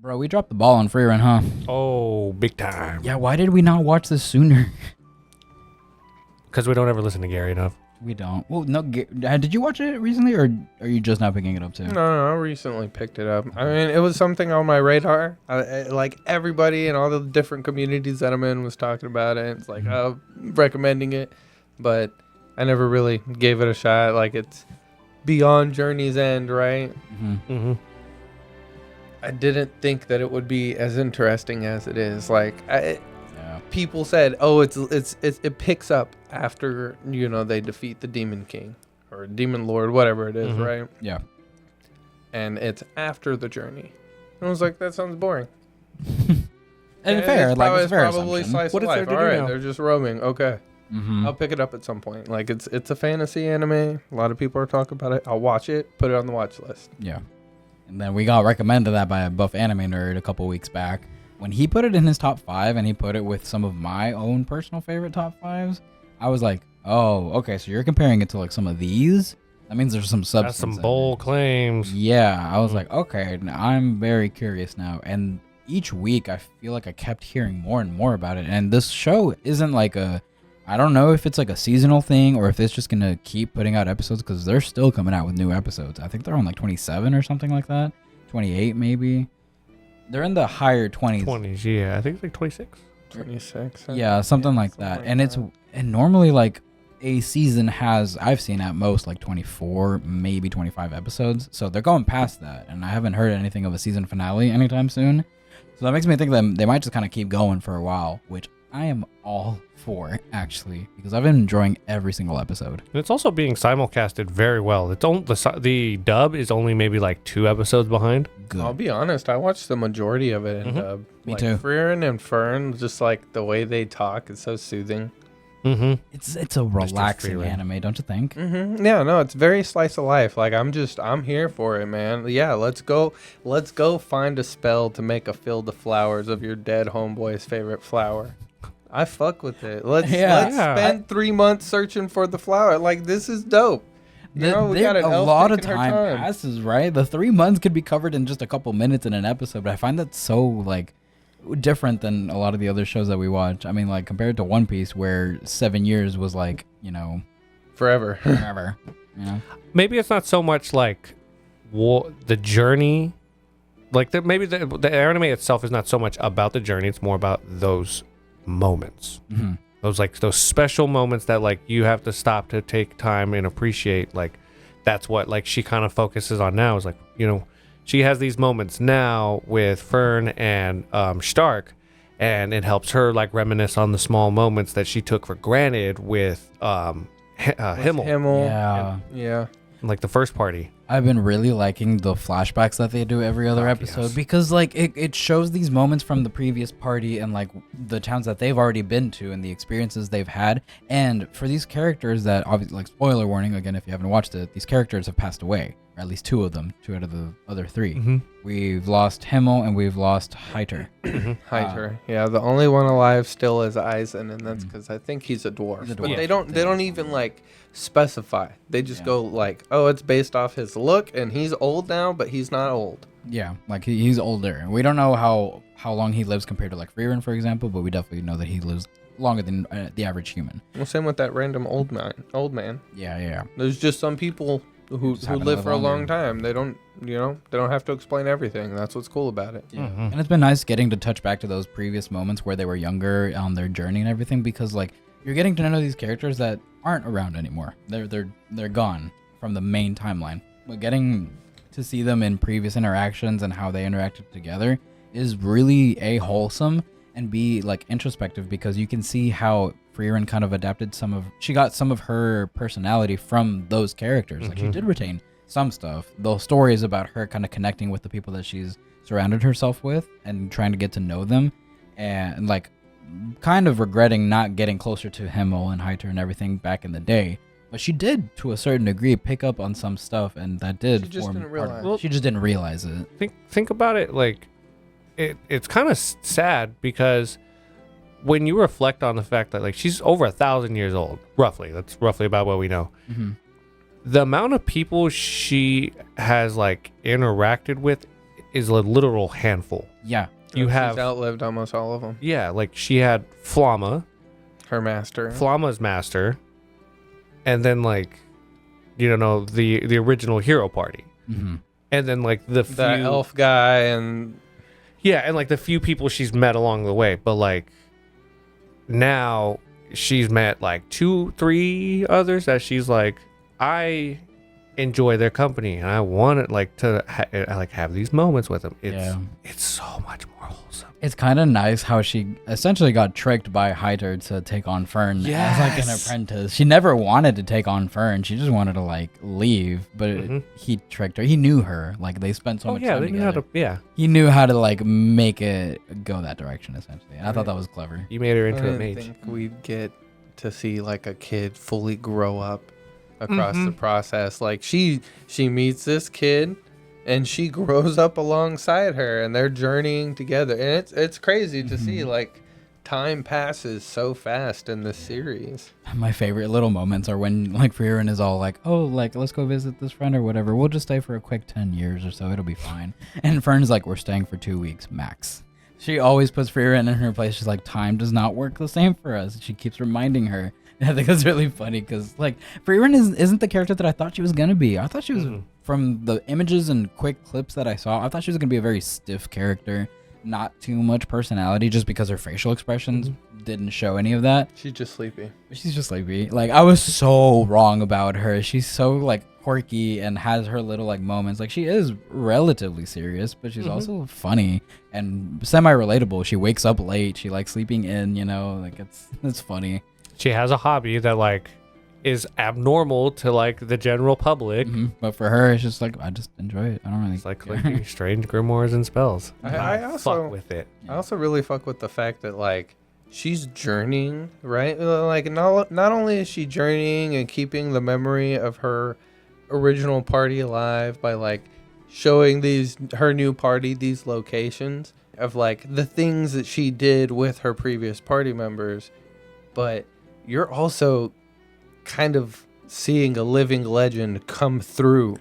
Bro, we dropped the ball on Frieren, huh? Oh, big time. Yeah, why did we not watch this sooner? Because we don't ever listen to Gary enough. We don't. Well, no. Did you watch it recently, or are you just now picking it up too? No, I recently picked it up. I mean, it was something on my radar. Like everybody in all the different communities that I'm in was talking about it. It's like, recommending it, but I never really gave it a shot. Like, it's beyond Journey's End, right? Mm-hmm. I didn't think that it would be as interesting as it is. Like, people said, "Oh, it picks up after they defeat the Demon King or Demon Lord, whatever it is, right?" Yeah. And it's after the journey. And I was like, that sounds boring. And fair, it's like it's fair. probably slice What of is there life. to All do right, now? they're just roaming. Okay, I'll pick it up at some point. Like it's a fantasy anime. A lot of people are talking about it. I'll watch it. Put it on the watch list. Yeah. And then we got recommended that by a buff anime nerd a couple weeks back. When he put it in his top 5 and he put it with some of my own personal favorite top 5s, I was like, oh, okay, so you're comparing it to like some of these? That means there's some substance. That's some bold claims. Yeah, I was like, okay, I'm very curious now. And each week I feel like I kept hearing more and more about it. And this show isn't like I don't know if it's like a seasonal thing or if it's just going to keep putting out episodes because they're still coming out with new episodes. I think they're on like 27 or something like that. 28 maybe. They're in the higher 20s. 20s, yeah. I think it's like 26. 26. Yeah, something like that. And normally like a season has, I've seen at most like 24, maybe 25 episodes. So they're going past that. And I haven't heard anything of a season finale anytime soon. So that makes me think that they might just kind of keep going for a while, which I am all for, actually, because I've been enjoying every single episode. And it's also being simulcasted very well. The dub is only maybe like 2 episodes behind. Good. I'll be honest. I watched the majority of it in dub. Me like too. Frieren and Fern, just like the way they talk is so soothing. Mm-hmm. It's a relaxing Frieren. anime, don't you think? Yeah, no, it's very slice of life. Like I'm here for it, man. Yeah, let's go find a spell to make a field of flowers of your dead homeboy's favorite flower. I fuck with it. Let's spend 3 months searching for the flower. Like, this is dope. We got an a elf lot of taking her time passes, right? The 3 months could be covered in just a couple minutes in an episode, but I find that so like different than a lot of the other shows that we watch. I mean, like compared to One Piece, where 7 years was like, forever. forever. Maybe it's not so much like the journey. Like maybe the anime itself is not so much about the journey. It's more about those moments. Those special moments that like you have to stop to take time and appreciate. Like that's what like she kind of focuses on now is like, she has these moments now with Fern and Stark, and it helps her like reminisce on the small moments that she took for granted with Himmel. Yeah. Like the first party. I've been really liking the flashbacks that they do every other episode yes. because like it shows these moments from the previous party and like the towns that they've already been to and the experiences they've had. And for these characters that obviously, like, spoiler warning again if you haven't watched it, these characters have passed away, or at least 2 of them, 2 out of the other 3. We've lost Himmel and we've lost Heiter. Heiter. Yeah, the only one alive still is Eisen, and that's because I think he's a dwarf. He's a But dwarf. they don't even like specify. They just go like, oh, it's based off his look, and he's old now, but he's not old. Yeah, like he's older. We don't know how long he lives compared to like Frieren, for example, but we definitely know that he lives longer than the average human. Well, same with that random old man. Yeah. There's just some people who Just happen to live live for a long longer. time. They don't have to explain everything. That's what's cool about it. Yeah. And it's been nice getting to touch back to those previous moments where they were younger on their journey and everything, because like you're getting to know these characters that aren't around anymore. They're gone from the main timeline. But getting to see them in previous interactions and how they interacted together is really wholesome and like introspective, because you can see how Frieren kind of adapted she got some of her personality from those characters. Like she did retain some stuff. The stories about her kind of connecting with the people that she's surrounded herself with and trying to get to know them, and like kind of regretting not getting closer to Himmel and Heiter and everything back in the day. But she did, to a certain degree, pick up on some stuff, and that did She just form didn't part of realize. it. She just didn't realize it. Think about it, like it's kind of sad because when you reflect on the fact that like she's over 1,000 years old, roughly, that's roughly about what we know. The amount of people she has like interacted with is a literal handful. Yeah. You She's have outlived almost all of them. yeah, like she had Flama, Her master. Flama's master, and then like the original hero party, Mm-hmm. and then like the few, elf guy and yeah, and like the few people she's met along the way. But like now she's met like 2-3 others that she's like, I enjoy their company and I want it like to have these moments with them. It's so much more wholesome. It's kind of nice how she essentially got tricked by Hyder to take on Fern as like an apprentice. She never wanted to take on Fern. She just wanted to like leave, but he tricked her. He knew her. Like they spent so much time they together. knew how to, He knew how to like make it go that direction essentially. And I thought that was clever. You made her into a I mage. think we'd get to see like a kid fully grow up across the process. Like she meets this kid and she grows up alongside her and they're journeying together. And it's crazy to see like time passes so fast in this series. My favorite little moments are when like Frieren is all like, oh, like let's go visit this friend or whatever. We'll just stay for a quick 10 years or so. It'll be fine. And Fern's like, we're staying for 2 weeks max. She always puts Frieren in her place. She's like, time does not work the same for us. She keeps reminding her. I think it's really funny because like Frieren isn't the character that I thought she was gonna be. I thought she was from the images and quick clips that I saw. I thought she was gonna be a very stiff character, not too much personality, just because her facial expressions didn't show any of that. She's just sleepy. She's just sleepy. Like I was so wrong about her. She's so like quirky and has her little like moments. Like she is relatively serious, but she's also funny and semi-relatable. She wakes up late. She likes sleeping in. Like it's funny. She has a hobby that like is abnormal to like the general public. But for her, it's just like I just enjoy it. I don't really. It's like care. collecting strange grimoires and spells. I also fuck with it. I also really fuck with the fact that like she's journeying, right? Like not only is she journeying and keeping the memory of her original party alive by like showing her new party these locations of like the things that she did with her previous party members, but you're also kind of seeing a living legend come through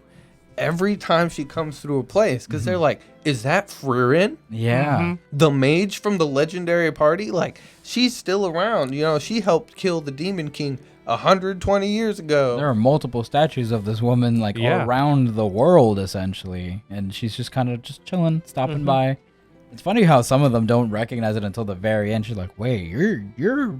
every time she comes through a place because they're like, is that Frieren? Yeah. The mage from the legendary party? Like, she's still around. She helped kill the Demon King 120 years ago. There are multiple statues of this woman like around the world essentially, and she's just kind of just chilling, stopping by. It's funny how some of them don't recognize it until the very end. She's like, wait, you're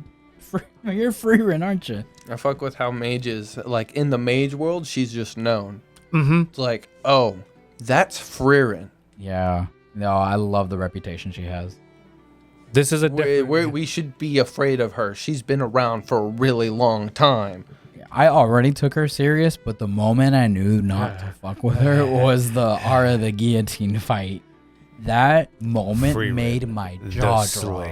Frieren, aren't you? I fuck with how mages, like in the mage world, she's just known. It's like, oh, that's Frieren. Yeah. No, I love the reputation she has. This is a different... We should be afraid of her. She's been around for a really long time. I already took her serious, but the moment I knew not to fuck with her was the Ara the Guillotine fight. That moment made my jaw drop.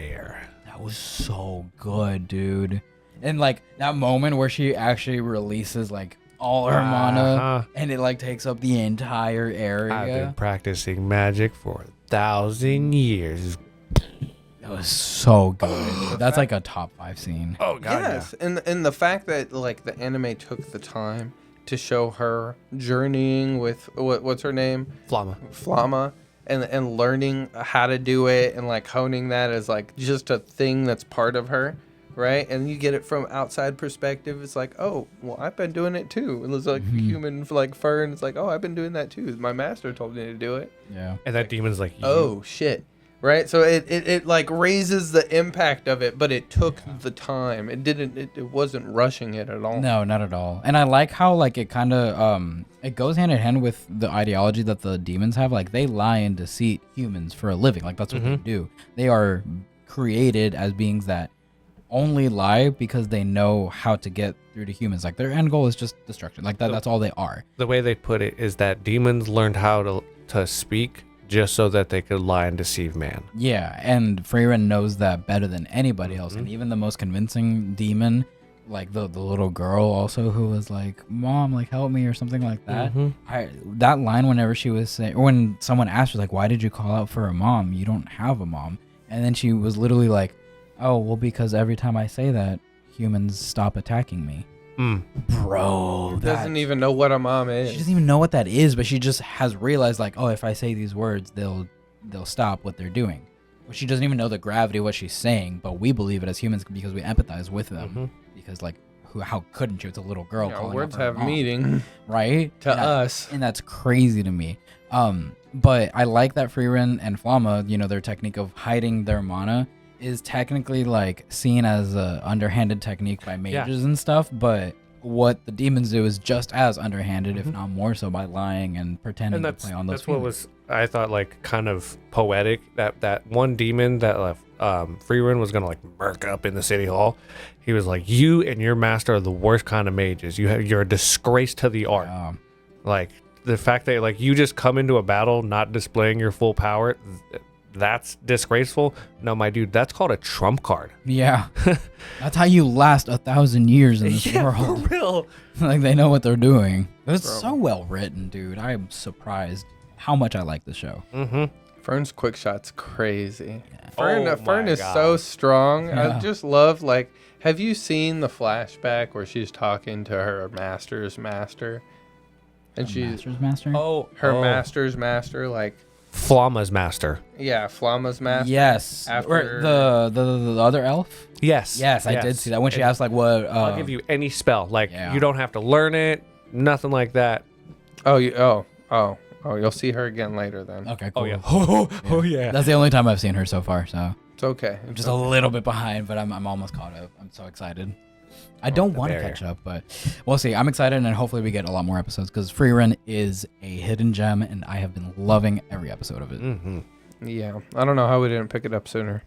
That was so good, dude. And like that moment where she actually releases like all her mana and it like takes up the entire area. I've been practicing magic for 1,000 years. That was so good. That's like a top 5 scene. Oh god. Yes, and the fact that like the anime took the time to show her journeying with what's her name? Flama. And learning how to do it and like honing that as like just a thing that's part of her, right? And you get it from outside perspective. It's like, oh, well, I've been doing it too. And it's like human like Fern. It's like, oh, I've been doing that too. My master told me to do it. Yeah. And that demon's like, oh shit, right? So it like raises the impact of it, but it took the time. It wasn't rushing it at all. No, not at all. And I like how like it kind of it goes hand in hand with the ideology that the demons have. Like they lie and deceit humans for a living. Like that's what they do. They are created as beings that only lie because they know how to get through to humans. Like their end goal is just destruction. Like that's all they are. The way they put it is that demons learned how to speak just so that they could lie and deceive man. Yeah, and Frieren knows that better than anybody else. And even the most convincing demon, like the little girl also who was like, Mom, like help me or something like that. That line whenever she was saying, or when someone asked her like, why did you call out for a mom? You don't have a mom. And then she was literally like, oh, well, because every time I say that, humans stop attacking me. Bro, Doesn't even know what a mom she is. doesn't even know what that is, but she just has realized like, oh, if I say these words, they'll stop what they're doing. But she doesn't even know the gravity of what she's saying, but we believe it as humans because we empathize with them. Because like, how couldn't you? It's a little girl calling Words out her have mom, meaning right? to us. And that's crazy to me. But I like that Frieren and Flamma, their technique of hiding their mana is technically like seen as a underhanded technique by mages and stuff, but what the demons do is just as underhanded, if not more so, by lying and pretending to play on those that's what was, I thought, like kind of poetic, that one demon that Frieren was gonna like murk up in the city hall. He was like, you and your master are the worst kind of mages. You're a disgrace to the art. Like the fact that like you just come into a battle not displaying your full power, that's disgraceful. No, my dude, that's called a trump card. Yeah. That's how you last 1,000 years in this world. For real. Like they know what they're doing. It's so well written, dude. I am surprised how much I like the show. Fern's quick shot's crazy. Yeah. Fern is so strong. Yeah. I just love, like, have you seen the flashback where she's talking to her master's master? And Master's master? her master's master, like, Flamma's master. yeah, Flamma's master. Yes. After The other elf? Yes. Yes, I did see that. When she asked, like, what... I'll give you any spell. Like, you don't have to learn it. Nothing like that. You'll see her again later then. Okay, cool. Oh, yeah. Oh, yeah. That's the only time I've seen her so far, so... It's okay. I'm just a little bit behind, but I'm almost caught up. I'm so excited. I don't want to catch up, but we'll see. I'm excited, and hopefully we get a lot more episodes, because Frieren is a hidden gem, and I have been loving every episode of it. Yeah. I don't know how we didn't pick it up sooner.